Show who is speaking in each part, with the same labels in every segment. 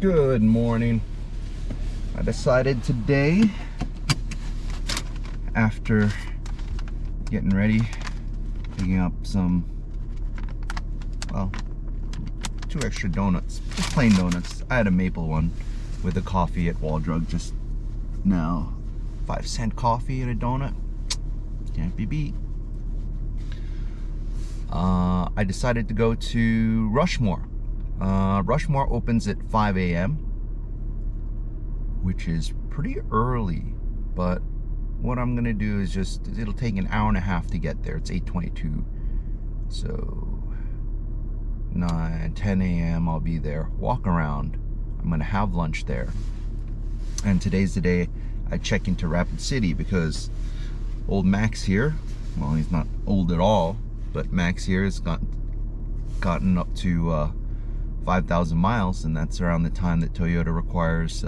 Speaker 1: Good morning. I decided today, after getting ready, picking up some, well, 2 extra donuts, just plain donuts. I had a maple one with a coffee at Wall Drug just now. 5-cent coffee and a donut, can't be beat. I decided to go to Rushmore. Rushmore opens at 5 a.m. which is pretty early, but what I'm gonna do is it'll take an hour and a half to get there. It's 8:22, so 10 a.m. I'll be there, walk around. I'm gonna have lunch there, and today's the day I check into Rapid City because old Max here, well, he's not old at all, but Max here has gotten up to 5,000 miles, and that's around the time that Toyota requires,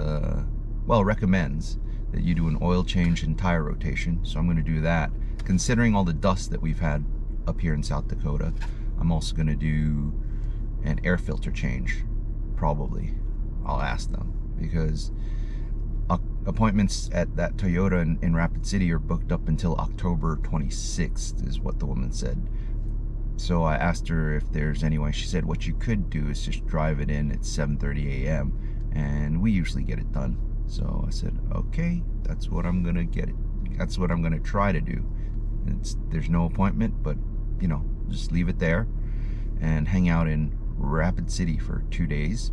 Speaker 1: recommends that you do an oil change and tire rotation. So I'm going to do that. Considering all the dust that we've had up here in South Dakota, I'm also going to do an air filter change, probably. I'll ask them, because appointments at that Toyota in Rapid City are booked up until October 26th, is what the woman said. So I asked her if there's any way. She said what you could do is just drive it in at 7:30 a.m. and we usually get it done. So I said, okay, that's what I'm gonna that's what I'm gonna try to do. There's no appointment, but you know, just leave it there and hang out in Rapid City for 2 days.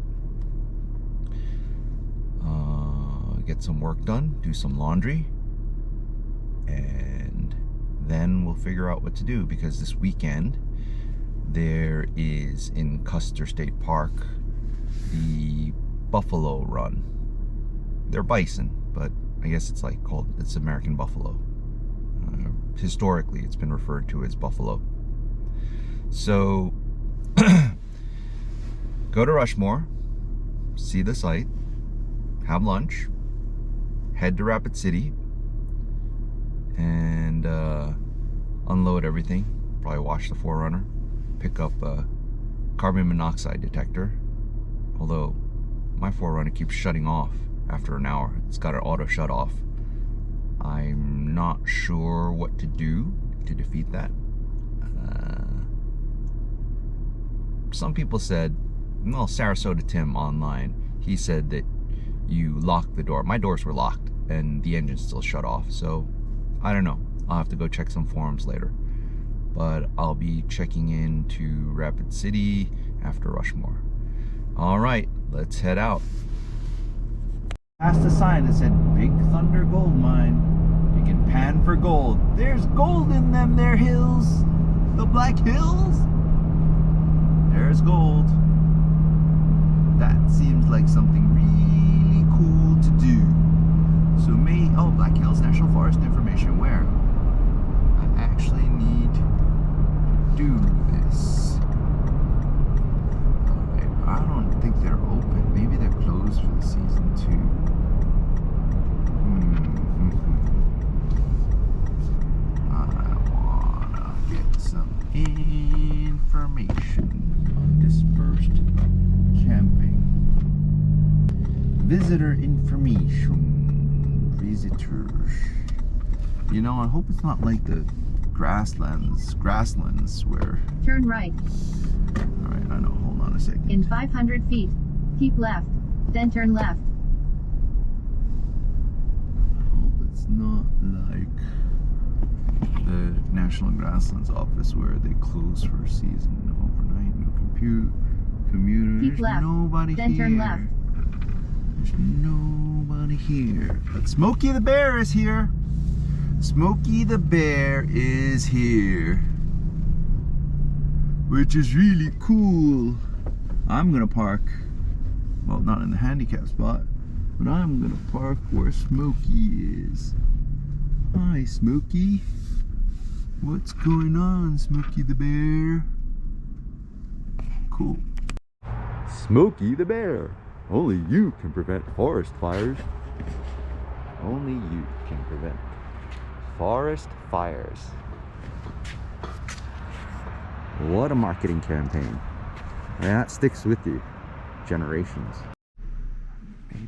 Speaker 1: Get some work done, do some laundry, and then we'll figure out what to do, because this weekend there is in Custer State Park the Buffalo Run. They're bison, but I guess it's it's American buffalo. Historically, it's been referred to as buffalo. So go to Rushmore, see the site, have lunch, head to Rapid City, and unload everything. Probably wash the 4Runner, pick up a carbon monoxide detector, although my 4Runner keeps shutting off after an hour. It's got an auto shut off. I'm not sure what to do to defeat that. Some people said, well, Sarasota Tim online, he said that you lock the door. My doors were locked and the engine still shut off, so I don't know. I'll have to go check some forums later, but I'll be checking into Rapid City after Rushmore. All right, let's head out. Past a sign that said Big Thunder Gold Mine. You can pan for gold. There's gold in them there hills. The Black Hills. There's gold. That seems like something really cool to do. So Black Hills National Forest information. Where? I actually need to do this. I don't think they're open. Maybe they're closed for the season too. I wanna get some information on dispersed camping. Visitor information. Visitors. You know, I hope it's not like the grasslands where...
Speaker 2: Turn right.
Speaker 1: Alright, I know. Hold on a second.
Speaker 2: In 500 feet, keep left, then turn left.
Speaker 1: I hope it's not like the National Grasslands office where they close for a season. No overnight, no commuters.
Speaker 2: Keep left,
Speaker 1: Nobody
Speaker 2: then
Speaker 1: here.
Speaker 2: turn left.
Speaker 1: There's nobody here. But Smokey the Bear is here. Smokey the Bear is here, which is really cool. I'm gonna park, well, not in the handicap spot, but I'm gonna park where Smokey is. Hi, Smokey. What's going on, Smokey the Bear? Cool.
Speaker 3: Smokey the Bear. Only you can prevent forest fires.
Speaker 1: Only you can prevent forest fires. What a marketing campaign. And that sticks with you generations.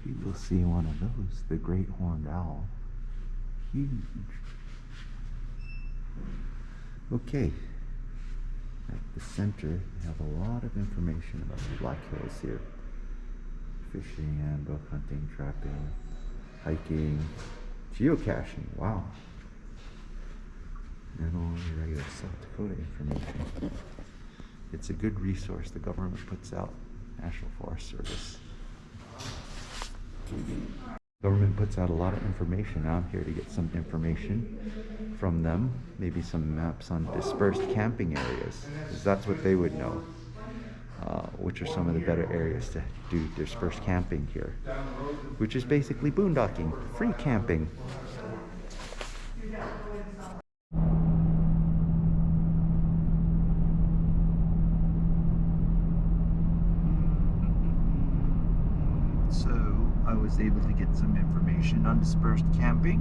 Speaker 1: Maybe we'll see one of those, the great horned owl. Huge. Okay, at the center, we have a lot of information about the Black Hills here. Fishing, handbook, hunting, trapping, hiking, geocaching, wow. And all the regular South Dakota information. It's a good resource the government puts out, National Forest Service. Government puts out a lot of information. Now I'm here to get some information from them, maybe some maps on dispersed camping areas, because that's what they would know, which are some of the better areas to do dispersed camping here, which is basically boondocking, free camping. So I was able to get some information on dispersed camping,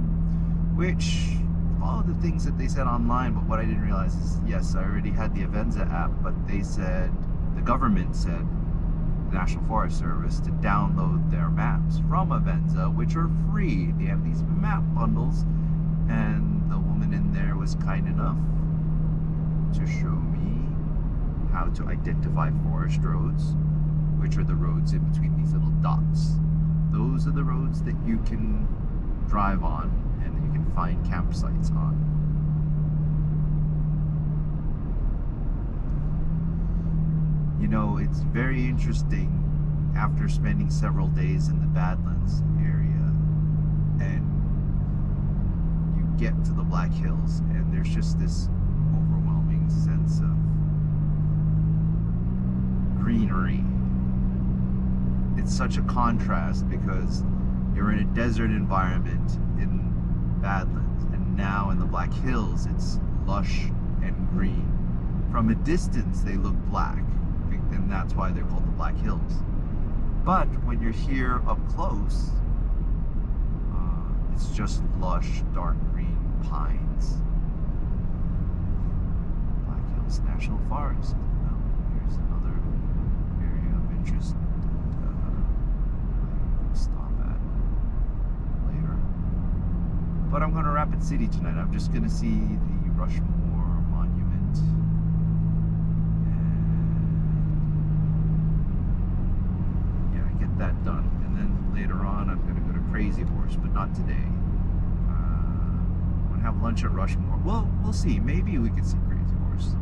Speaker 1: which followed the things that they said online, but what I didn't realize is, yes, I already had the Avenza app, but they said, the government said, the National Forest Service, to download their maps from Avenza, which are free. They have these map bundles, and the woman in there was kind enough to show me how to identify forest roads, which are the roads in between these little dots. Those are the roads that you can drive on and you can find campsites on. You know, it's very interesting after spending several days in the Badlands area and you get to the Black Hills and there's just this overwhelming sense of greenery. It's such a contrast because you're in a desert environment in Badlands, and now in the Black Hills it's lush and green. From a distance they look black, and that's why they're called the Black Hills. But when you're here up close, it's just lush, dark green pines. Black Hills National Forest. Well, here's another area of interest. Stop at later. But I'm going to Rapid City tonight. I'm just going to see the Rushmore monument. And yeah, get that done. And then later on I'm going to go to Crazy Horse, but not today. I'm going to have lunch at Rushmore. Well, we'll see. Maybe we could see Crazy Horse.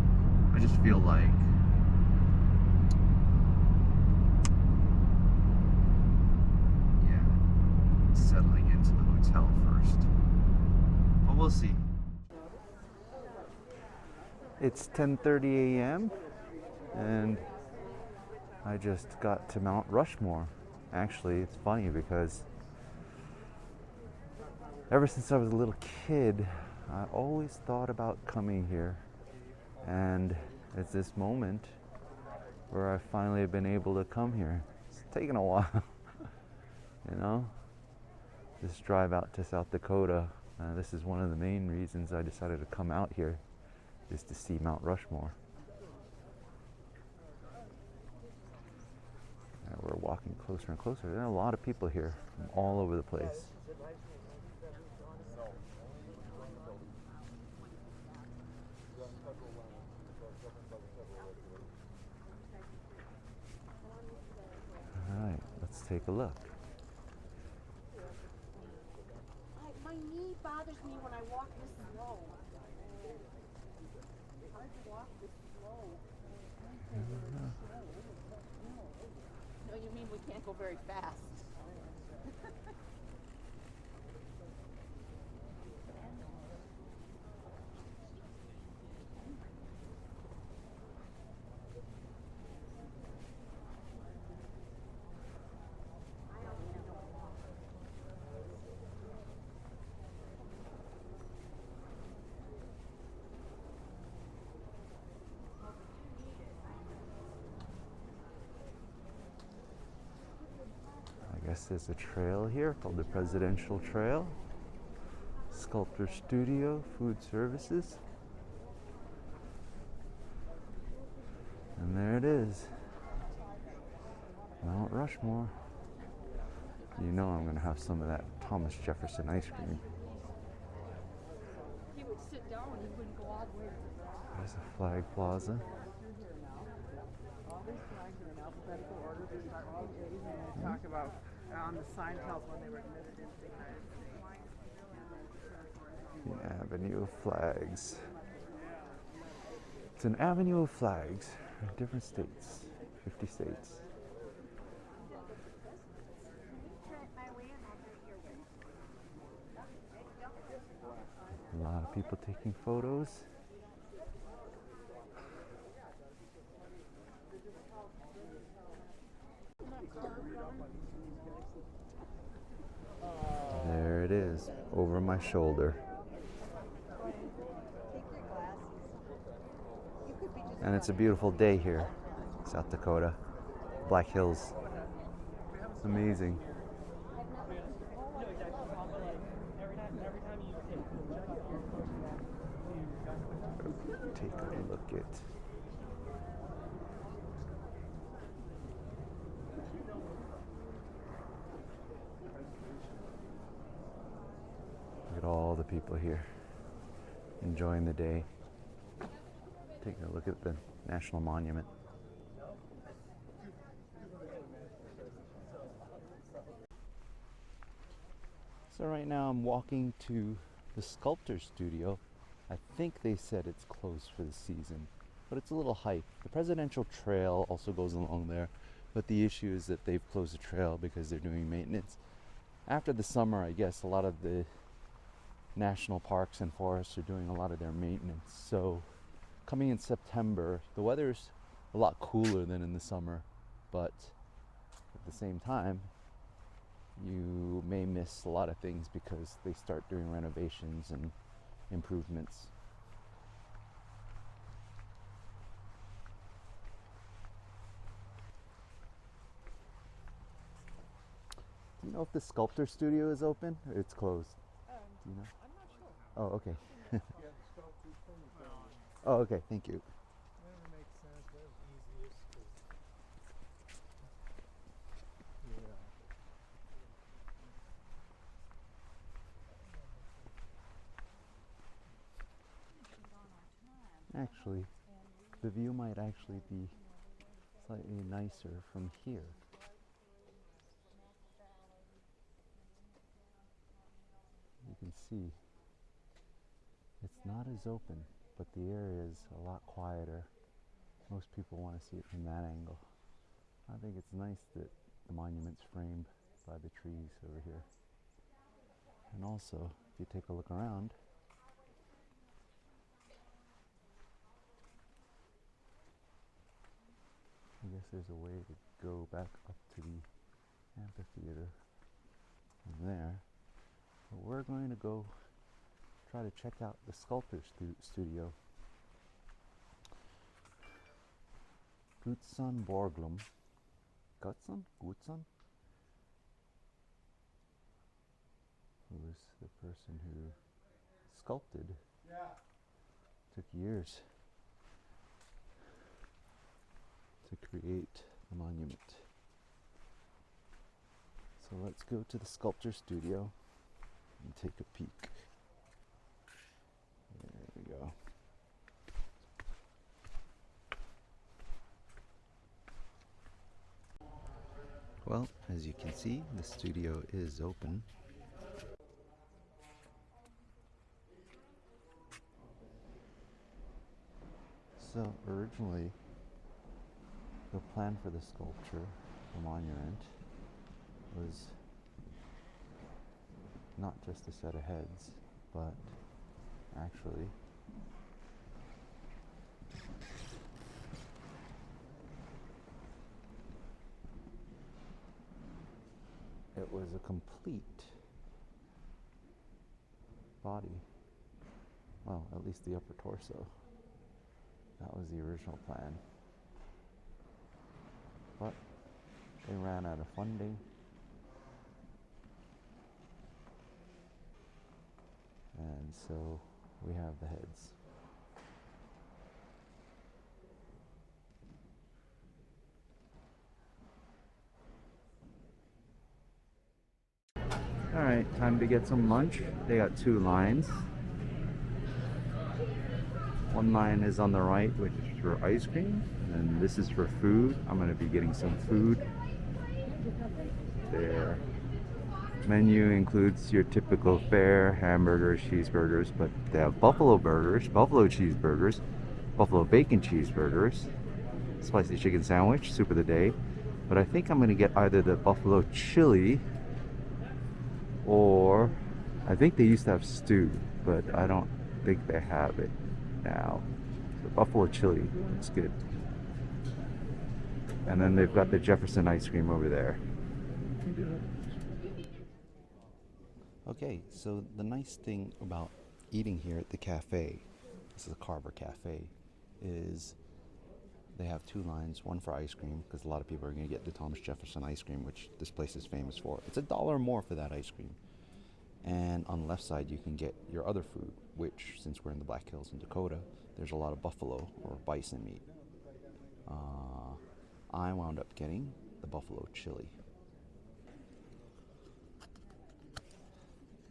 Speaker 1: I just feel like settling into the hotel first, but we'll see. It's 10:30 a.m. and I just got to Mount Rushmore. Actually, it's funny because ever since I was a little kid, I always thought about coming here, and it's this moment where I finally have been able to come here. It's taken a while, you know? This drive out to South Dakota, this is one of the main reasons I decided to come out here, is to see Mount Rushmore. And we're walking closer and closer. There are a lot of people here from all over the place. All right, let's take a look.
Speaker 4: My knee bothers me when I walk this slow. Hard to walk this slow. No, you mean we can't go very fast.
Speaker 1: I guess there's a trail here called the Presidential Trail. Sculptor Studio, Food Services. And there it is. Mount Rushmore.
Speaker 3: You know I'm gonna have some of that Thomas Jefferson ice cream.
Speaker 4: He would sit down, he wouldn't go all the way to the back.
Speaker 3: There's a flag plaza.
Speaker 5: All these flags are in alphabetical order. They start with the A's and they talk about on the sign tells when they were admitted into the United States.
Speaker 3: The Avenue of Flags. It's an avenue of flags in different states, 50 states. A lot of people taking photos. There it is, over my shoulder. And it's a beautiful day here, South Dakota, Black Hills. Amazing. Take a look at all the people here enjoying the day. Taking a look at the National Monument. So right now I'm walking to the sculptor studio. I think they said it's closed for the season, but it's a little hike. The presidential trail also goes along there, but the issue is that they've closed the trail because they're doing maintenance. After the summer, I guess a lot of the national parks and forests are doing a lot of their maintenance. So coming in September, the weather's a lot cooler than in the summer, but at the same time, you may miss a lot of things because they start doing renovations and improvements. Do you know if the sculptor studio is open or it's closed? Do you know?
Speaker 5: I'm not sure.
Speaker 3: Oh, okay. Oh, okay, thank you.
Speaker 6: That makes sense. That was easiest.
Speaker 3: Actually, the view might actually be slightly nicer from here. You can see it's not as open, but the area is a lot quieter. Most people want to see it from that angle. I think it's nice that the monument's framed by the trees over here. And also, if you take a look around, I guess there's a way to go back up to the amphitheater from there. But we're going to go try to check out the sculptor studio. Gutzon Borglum. Gutzon? Who was the person who sculpted. Took years to create the monument. So let's go to the sculptor studio and take a peek. There we go. Well, as you can see, the studio is open. So originally, the plan for the sculpture, the monument, was not just a set of heads, but actually it was a complete body. Well, at least the upper torso. That was the original plan. But they ran out of funding. And so we have the heads. All right, time to get some lunch. They got two lines. One line is on the right, which is for ice cream, and this is for food. I'm gonna be getting some food. Their menu includes your typical fare, hamburgers, cheeseburgers, but they have buffalo burgers, buffalo cheeseburgers, buffalo bacon cheeseburgers, spicy chicken sandwich, soup of the day. But I think I'm gonna get either the buffalo chili, or I think they used to have stew, but I don't think they have it now. The buffalo chili looks good. And then they've got the Jefferson ice cream over there. Okay, so the nice thing about eating here at the cafe, this is a Carver Cafe, is they have two lines, one for ice cream, because a lot of people are going to get the Thomas Jefferson ice cream, which this place is famous for. It's $1 more for that ice cream. And on the left side, you can get your other food, which, since we're in the Black Hills in Dakota, there's a lot of buffalo or bison meat. I wound up getting the buffalo chili.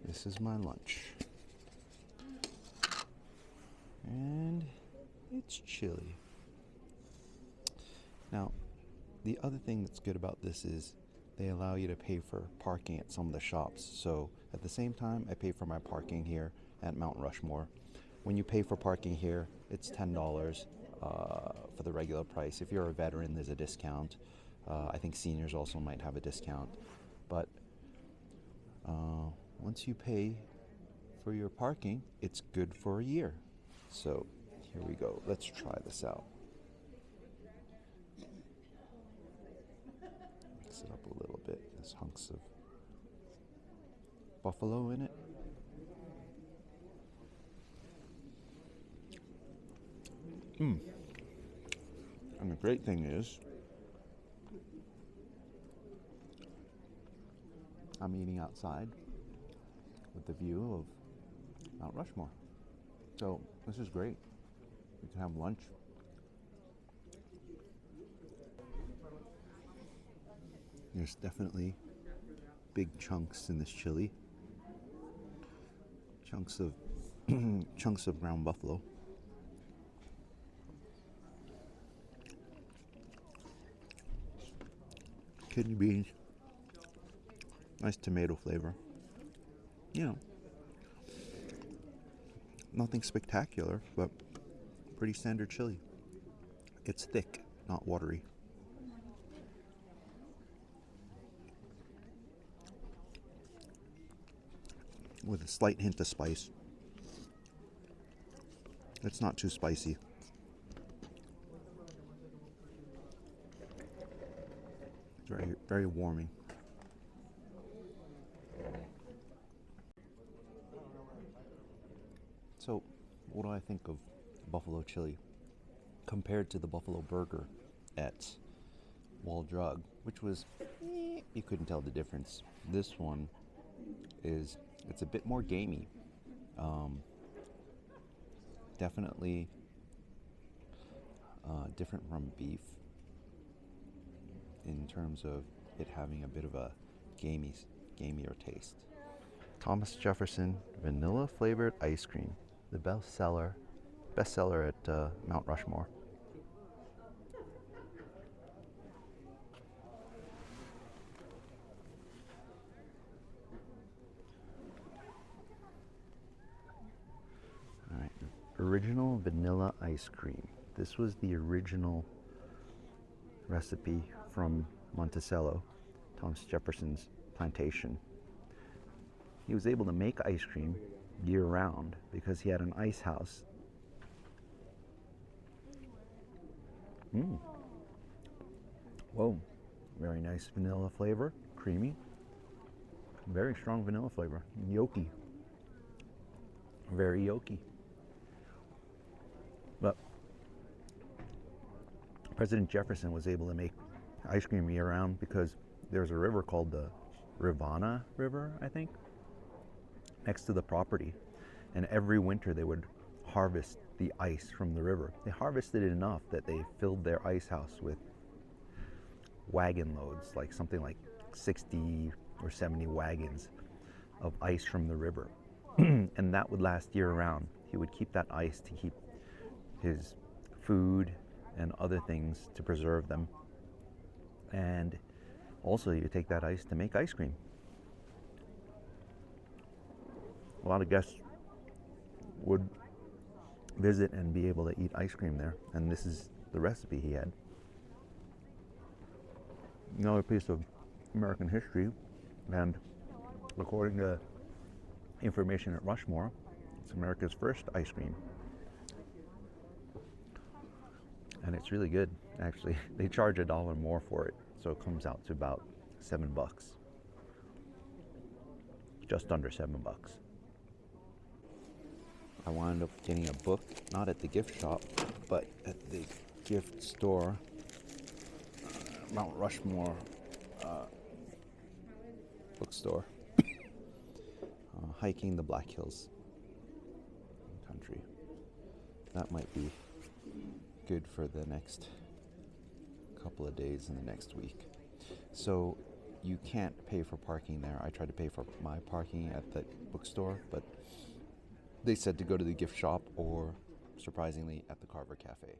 Speaker 3: This is my lunch. And it's chili. Now, the other thing that's good about this is they allow you to pay for parking at some of the shops. So at the same time, I pay for my parking here at Mount Rushmore. When you pay for parking here, it's $10 for the regular price. If you're a veteran, there's a discount. I think seniors also might have a discount. But once you pay for your parking, it's good for a year. So here we go. Let's try this out. Mix it up a little bit. There's hunks of buffalo in it. And the great thing is, I'm eating outside with the view of Mount Rushmore. So this is great. You can have lunch. There's definitely big chunks in this chili. Chunks of ground buffalo. Kidney beans. Nice tomato flavor. You know, nothing spectacular, but pretty standard chili. It's thick, not watery. With a slight hint of spice. It's not too spicy. Very, very warming. So, what do I think of buffalo chili compared to the buffalo burger at Wall Drug, which was, you couldn't tell the difference. This one is, it's a bit more gamey. Definitely different from beef in terms of it having a bit of a gamier taste. Thomas Jefferson vanilla flavored ice cream, the bestseller at Mount Rushmore. All right, original vanilla ice cream. This was the original recipe from Monticello, Thomas Jefferson's plantation. He was able to make ice cream year-round because he had an ice house. Whoa, very nice vanilla flavor, creamy. Very strong vanilla flavor, yolky. Very yolky. But President Jefferson was able to make ice cream year-round because there's a river called the Rivanna River, I think, next to the property. And every winter they would harvest the ice from the river. They harvested it enough that they filled their ice house with wagon loads, like something like 60 or 70 wagons of ice from the river. And that would last year round. He would keep that ice to keep his food and other things to preserve them. And also you take that ice to make ice cream. A lot of guests would visit and be able to eat ice cream there, and this is the recipe he had. Another piece of American history, and according to information at Rushmore, it's America's first ice cream. And it's really good, actually. They charge $1 more for it, so it comes out to about $7. Just under $7. I wound up getting a book, not at the gift shop, but at the gift store, Mount Rushmore bookstore, hiking the Black Hills country. That might be good for the next couple of days in the next week. So you can't pay for parking there. I tried to pay for my parking at the bookstore, but they said to go to the gift shop or, surprisingly, at the Carver Cafe.